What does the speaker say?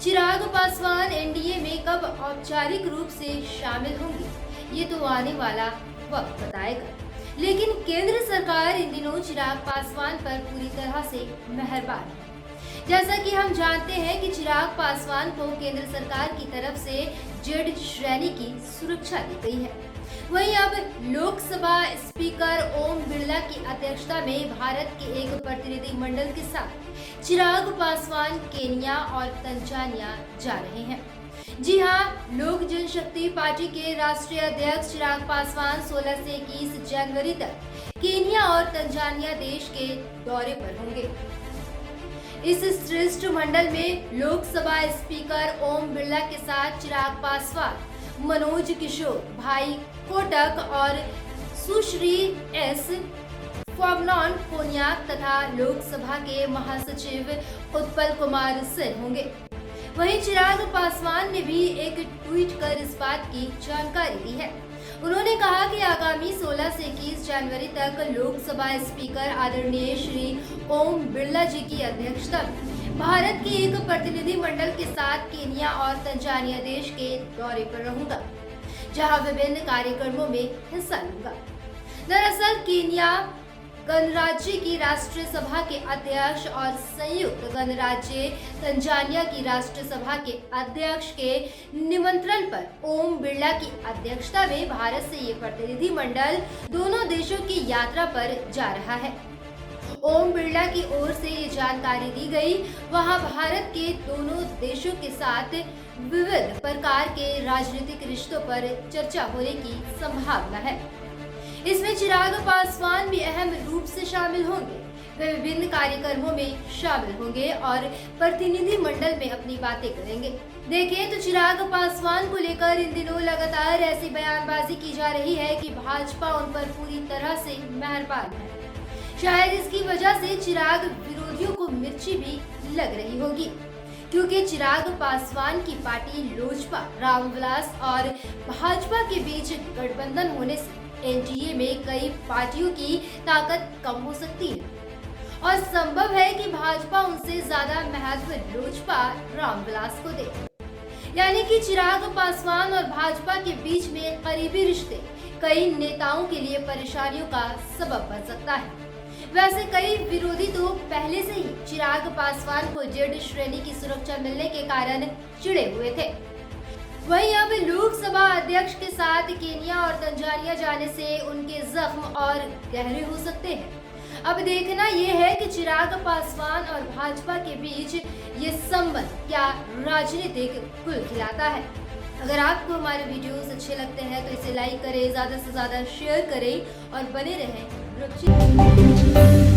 Chirag Paswan NDA में कब औपचारिक रूप से शामिल होंगे, ये तो आने वाला वक्त बताएगा। लेकिन केंद्र सरकार इन दिनों चिराग पासवान पर पूरी तरह से मेहरबान है। जैसा कि हम जानते हैं कि चिराग पासवान को केंद्र सरकार की तरफ से जेड श्रेणी की सुरक्षा दी गई है। वहीं अब लोकसभा स्पीकर ओम बिरला की अध्यक्षता में भारत के एक प्रतिनिधि मंडल के साथ चिराग पासवान केन्या और तंजानिया जा रहे हैं। जी हाँ, लोक जनशक्ति पार्टी के राष्ट्रीय अध्यक्ष चिराग पासवान 16 से 21 जनवरी तक केन्या और तंजानिया देश के दौरे पर होंगे। इस श्रेष्ठ मंडल में लोकसभा स्पीकर ओम बिरला के साथ चिराग पासवान, मनोज किशोर, भाई कोटक और सुश्री एस फॉर्मनॉन कोन्याक तथा लोकसभा के महासचिव उत्पल कुमार सिंह होंगे। वहीं चिराग पासवान ने भी एक ट्वीट कर इस बात की जानकारी दी है। उन्होंने कहा कि आगामी 16 से 21 जनवरी तक लोकसभा स्पीकर आदरणीय श्री ओम बिरला जी की अध्यक्षता में भारत के एक प्रतिनिधि मंडल के साथ केन्या और तंजानिया देश के दौरे पर रहूंगा, जहां विभिन्न कार्यक्रमों में हिस्सा लूंगा। दरअसल केन्या गणराज्य की राष्ट्रीय सभा के अध्यक्ष और संयुक्त गणराज्य तंजानिया की राष्ट्रीय सभा के अध्यक्ष के निमंत्रण पर ओम बिरला की अध्यक्षता में भारत से ये प्रतिनिधि मंडल दोनों देशों की यात्रा पर जा रहा है। ओम बिरला की ओर से ये जानकारी दी गई। वहां भारत के दोनों देशों के साथ विविध प्रकार के राजनीतिक रिश्तों पर चर्चा होने की संभावना है। इसमें चिराग पासवान भी अहम रूप से शामिल होंगे। वे विभिन्न कार्यक्रमों में शामिल होंगे और प्रतिनिधि मंडल में अपनी बातें करेंगे। देखें तो चिराग पासवान को लेकर इन दिनों लगातार ऐसी बयानबाजी की जा रही है कि भाजपा उन पर पूरी तरह से मेहरबान है। शायद इसकी वजह से चिराग विरोधियों को मिर्ची भी लग रही होगी, क्योंकि चिराग पासवान की पार्टी लोजपा, रामविलास और भाजपा के बीच गठबंधन होने से एनडीए में कई पार्टियों की ताकत कम हो सकती है और संभव है कि भाजपा उनसे ज्यादा महत्व लोजपा, रामविलास को दे। यानी कि चिराग पासवान और भाजपा के बीच में करीबी रिश्ते कई नेताओं के लिए परेशानियों का सबब बन सकता है। वैसे कई विरोधी तो पहले से ही चिराग पासवान को जेड श्रेणी की सुरक्षा मिलने के कारण चिढ़े हुए थे। वहीं अब लोकसभा अध्यक्ष के साथ केन्या और तंजानिया जाने से उनके जख्म और गहरे हो सकते हैं। अब देखना यह है कि चिराग पासवान और भाजपा के बीच ये संबंध क्या राजनीतिक कुल खिलाता है। अगर आपको हमारे वीडियोस अच्छे लगते हैं तो इसे लाइक करें, ज्यादा से ज्यादा शेयर करें और बने रहें रुचि।